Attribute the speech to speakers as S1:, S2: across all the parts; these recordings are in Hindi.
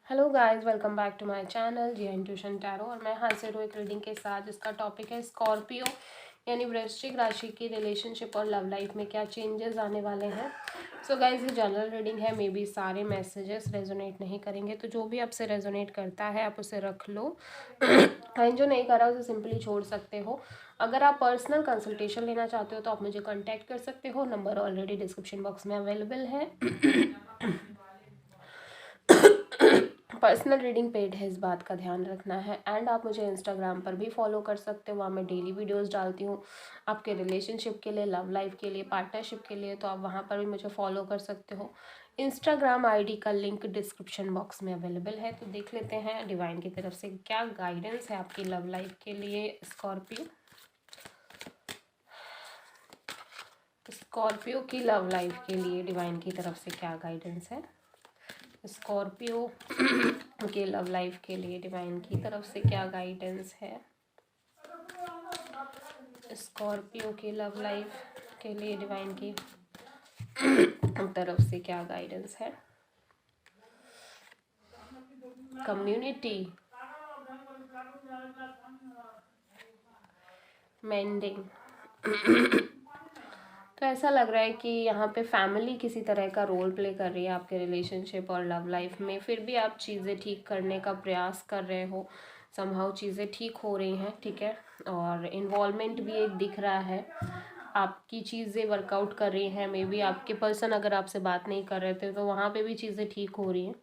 S1: Hello guys, welcome back to my channel G Intuition Tarot. और मैं हाजिर हूँ एक रीडिंग के साथ जिसका टॉपिक है स्कॉर्पियो यानी वृश्चिक राशि की रिलेशनशिप और लव लाइफ में क्या चेंजेस आने वाले हैं। सो गाइस, ये जनरल रीडिंग है, मे बी सारे मैसेजेस रेजोनेट नहीं करेंगे, तो जो भी आपसे रेजोनेट करता है आप उसे रख लो एंड जो नहीं करा उसे सिंपली छोड़ सकते हो। अगर आप पर्सनल कंसल्टेशन लेना चाहते हो तो आप मुझे कॉन्टैक्ट कर सकते हो, नंबर ऑलरेडी डिस्क्रिप्शन बॉक्स में अवेलेबल है। पर्सनल रीडिंग पेड है, इस बात का ध्यान रखना है। एंड आप मुझे इंस्टाग्राम पर भी फॉलो कर सकते हो, वहाँ मैं डेली वीडियोस डालती हूँ आपके रिलेशनशिप के लिए, लव लाइफ के लिए, पार्टनरशिप के लिए, तो आप वहाँ पर भी मुझे फॉलो कर सकते हो। इंस्टाग्राम आईडी का लिंक डिस्क्रिप्शन बॉक्स में अवेलेबल है। तो देख लेते हैं डिवाइन की तरफ से क्या गाइडेंस है आपकी लव लाइफ के लिए। स्कॉर्पियो की लव लाइफ के लिए डिवाइन की तरफ से क्या गाइडेंस है। स्कॉर्पियो के लव लाइफ के लिए डिवाइन की तरफ से क्या गाइडेंस है। स्कॉर्पियो के लव लाइफ के लिए डिवाइन की तरफ से क्या गाइडेंस है। Community, mending. तो ऐसा लग रहा है कि यहाँ पे फैमिली किसी तरह का रोल प्ले कर रही है आपके रिलेशनशिप और लव लाइफ में, फिर भी आप चीज़ें ठीक करने का प्रयास कर रहे हो, समहाउ चीज़ें ठीक हो रही हैं, ठीक है। और इन्वॉल्वमेंट भी एक दिख रहा है, आपकी चीज़ें वर्कआउट कर रही हैं। मे बी आपके पर्सन अगर आपसे बात नहीं कर रहे थे तो वहाँ पे भी चीज़ें ठीक हो रही हैं।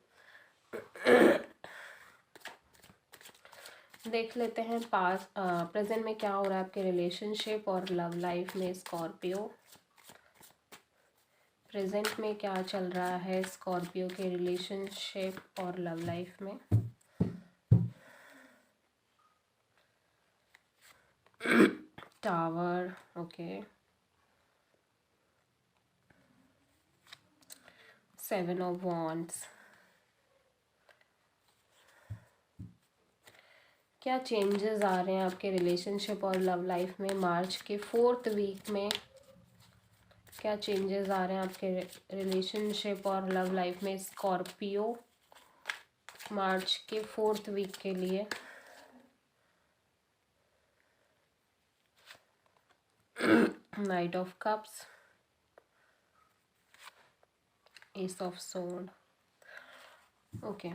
S1: देख लेते हैं पास प्रेजेंट में क्या हो रहा है आपके रिलेशनशिप और लव लाइफ में। स्कॉर्पियो प्रेजेंट में क्या चल रहा है स्कॉर्पियो के रिलेशनशिप और लव लाइफ में। Tower, okay. 7 of wands. क्या चेंजेस आ रहे हैं आपके रिलेशनशिप और लव लाइफ में मार्च के 4th वीक में। क्या चेंजेस आ रहे हैं आपके रिलेशनशिप और लव लाइफ में स्कॉर्पियो मार्च के 4th वीक के लिए। Night of cups, S of sword, okay.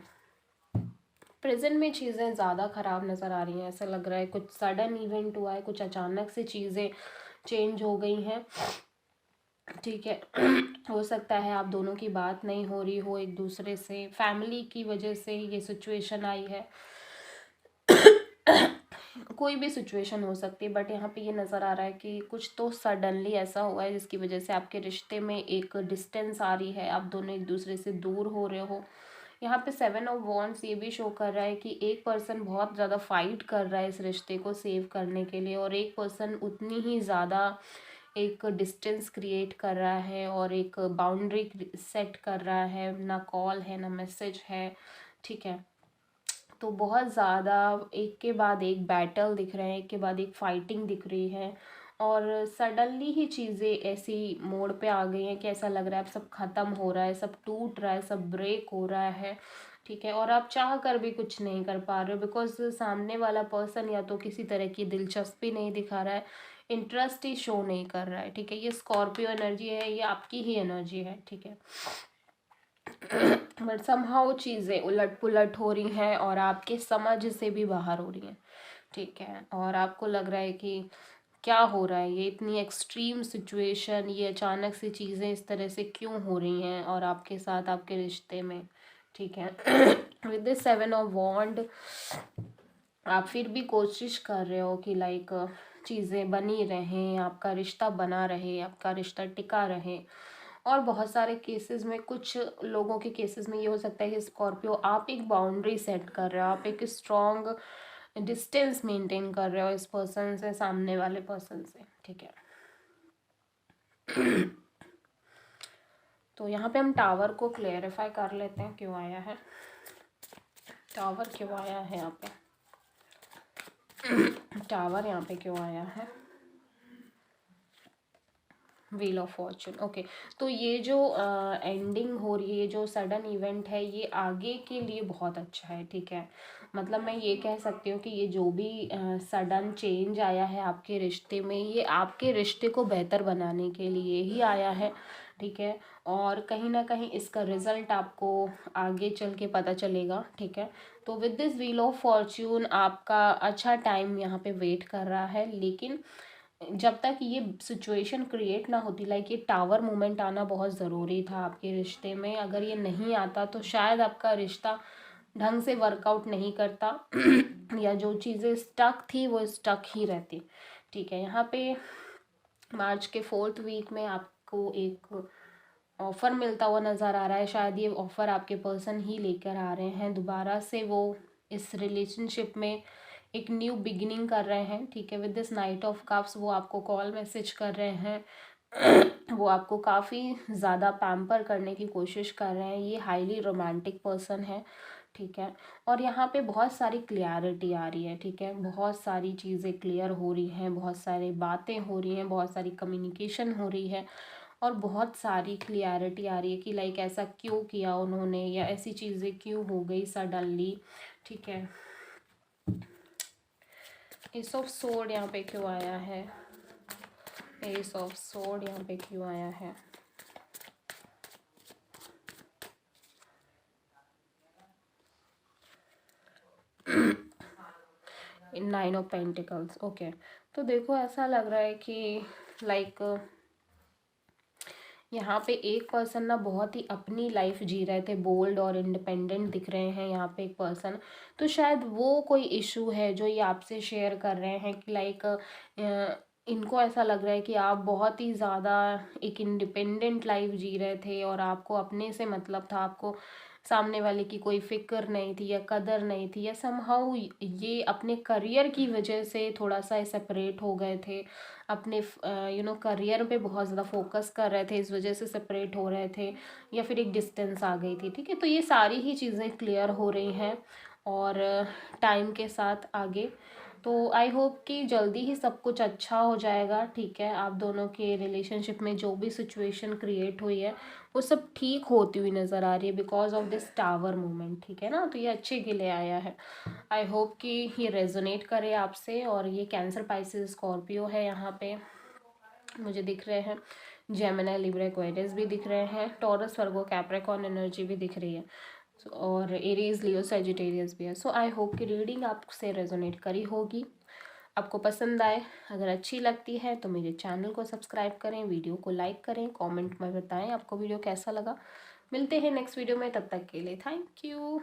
S1: Present में चीज़ें ज़्यादा ख़राब नज़र आ रही हैं। ऐसा लग रहा है कुछ सडन इवेंट हुआ है, कुछ अचानक से चीज़ें चेंज हो गई हैं, ठीक है। हो सकता है आप दोनों की बात नहीं हो रही हो एक दूसरे से, फैमिली की वजह से ये सिचुएशन आई है। कोई भी सिचुएशन हो सकती है, बट यहाँ पे ये नज़र आ रहा है कि कुछ तो सडनली ऐसा हुआ है जिसकी वजह से आपके रिश्ते में एक डिस्टेंस आ रही है, आप दोनों एक दूसरे से दूर हो रहे हो। यहाँ पे 7 ऑफ वॉन्ड्स ये भी शो कर रहा है कि एक पर्सन बहुत ज़्यादा फाइट कर रहा है इस रिश्ते को सेव करने के लिए, और एक पर्सन उतनी ही ज़्यादा एक डिस्टेंस क्रिएट कर रहा है और एक बाउंड्री सेट कर रहा है। ना कॉल है ना मैसेज है, ठीक है। तो बहुत ज़्यादा एक के बाद एक बैटल दिख रहे हैं, एक के बाद एक फाइटिंग दिख रही है, और सडनली ही चीज़ें ऐसी मोड़ पे आ गई हैं कि ऐसा लग रहा है अब सब ख़त्म हो रहा है, सब टूट रहा है, सब ब्रेक हो रहा है, ठीक है। और आप चाह कर भी कुछ नहीं कर पा रहे हो, बिकॉज सामने वाला पर्सन या तो किसी तरह की दिलचस्पी नहीं दिखा रहा है, इंटरेस्ट ही शो नहीं कर रहा है, ठीक है। ये स्कॉर्पियो एनर्जी है, ये आपकी ही एनर्जी है, ठीक है। बट समहाउ चीज़ें उलट पुलट हो रही हैं और आपके समझ से भी बाहर हो रही हैं, ठीक है। और आपको लग रहा है कि क्या हो रहा है, ये इतनी एक्सट्रीम सिचुएशन, ये अचानक से चीज़ें इस तरह से क्यों हो रही हैं और आपके साथ आपके रिश्ते में, ठीक है। विद दिस 7 ऑफ वॉन्ड आप फिर भी कोशिश कर रहे हो कि लाइक चीज़ें बनी रहें, आपका रिश्ता बना रहे, आपका रिश्ता टिका रहे। और बहुत सारे केसेस में, कुछ लोगों के केसेस में ये हो सकता है कि स्कॉर्पियो आप एक बाउंड्री सेट कर रहे हो, आप एक स्ट्रॉन्ग डिस्टेंस मेंटेन कर रहे हो इस पर्सन से, सामने वाले पर्सन से, ठीक है। तो यहाँ पे हम टावर को क्लेरिफाई कर लेते हैं क्यों आया है, टावर क्यों आया है यहाँ पे, टावर यहाँ पे क्यों आया है। Wheel of Fortune, okay. तो ये जो एंडिंग हो रही है, ये जो सडन इवेंट है, ये आगे के लिए बहुत अच्छा है, ठीक है। मतलब मैं ये कह सकती हूँ कि ये जो भी सडन चेंज आया है आपके रिश्ते में, ये आपके रिश्ते को बेहतर बनाने के लिए ही आया है, ठीक है। और कहीं ना कहीं इसका रिजल्ट आपको आगे चल के पता चलेगा, ठीक है। तो with this wheel of Fortune आपका अच्छा टाइम यहाँ पे वेट कर रहा है, लेकिन जब तक ये सिचुएशन क्रिएट ना होती, लाइक ये टावर मोमेंट आना बहुत ज़रूरी था आपके रिश्ते में। अगर ये नहीं आता तो शायद आपका रिश्ता ढंग से वर्कआउट नहीं करता या जो चीज़ें स्टक थी वो स्टक ही रहती, ठीक है। यहाँ पे मार्च के 4th वीक में आपको एक ऑफ़र मिलता हुआ नज़र आ रहा है। शायद ये ऑफ़र आपके पर्सन ही लेकर आ रहे हैं दोबारा से, वो इस रिलेशनशिप में एक न्यू बिगिनिंग कर रहे हैं, ठीक है। With this night of cups वो आपको कॉल मैसेज कर रहे हैं वो आपको काफ़ी ज़्यादा पैम्पर करने की कोशिश कर रहे हैं। ये हाईली रोमांटिक पर्सन है, ठीक है। और यहाँ पे बहुत सारी क्लियरिटी आ रही है, ठीक है। बहुत सारी चीज़ें क्लियर हो रही हैं, बहुत सारी बातें हो रही हैं, बहुत सारी कम्युनिकेशन हो रही है, और बहुत सारी क्लियरिटी आ रही है कि लाइक ऐसा क्यों किया उन्होंने, या ऐसी चीज़ें क्यों हो गई सडनली, ठीक है। एस ऑफ सोर्ड यहाँ पे क्यों आया है, एस ऑफ सोर्ड यहाँ पे क्यों आया है, नाइन ऑफ पेंटिकल्स, ओके। तो देखो ऐसा लग रहा है कि लाइक यहाँ पे एक पर्सन ना बहुत ही अपनी लाइफ जी रहे थे, बोल्ड और इंडिपेंडेंट दिख रहे हैं यहाँ पे एक पर्सन। तो शायद वो कोई इशू है जो ये आपसे शेयर कर रहे हैं कि लाइक इनको ऐसा लग रहा है कि आप बहुत ही ज़्यादा एक इंडिपेंडेंट लाइफ जी रहे थे और आपको अपने से मतलब था, आपको सामने वाले की कोई फिक्र नहीं थी या कदर नहीं थी, या समहाउ ये अपने करियर की वजह से थोड़ा सा सेपरेट हो गए थे, अपने करियर पे बहुत ज़्यादा फोकस कर रहे थे, इस वजह से सेपरेट हो रहे थे, या फिर एक डिस्टेंस आ गई थी, ठीक है। तो ये सारी ही चीज़ें क्लियर हो रही हैं और टाइम के साथ आगे। तो आई होप कि जल्दी ही सब कुछ अच्छा हो जाएगा, ठीक है। आप दोनों के रिलेशनशिप में जो भी सिचुएशन क्रिएट हुई है वो सब ठीक होती हुई नज़र आ रही है because of this tower movement, ठीक है ना। तो ये अच्छे के लिए आया है। आई होप कि ये रेजोनेट करे आपसे। और ये कैंसर, पाइसेस, स्कॉर्पियो है यहाँ पे मुझे दिख रहे हैं, जेमिनी, लिब्रा, एक्वेरियस भी दिख रहे हैं, टॉरस, वर्गो, कैप्रिकॉर्न एनर्जी भी दिख रही है, और एरीज, लियो, सजिटेरियस भी है। सो आई होप कि रीडिंग आपसे रेजोनेट करी होगी, आपको पसंद आए। अगर अच्छी लगती है तो मेरे चैनल को सब्सक्राइब करें, वीडियो को लाइक करें, कमेंट में बताएं आपको वीडियो कैसा लगा। मिलते हैं नेक्स्ट वीडियो में, तब तक के लिए थैंक यू।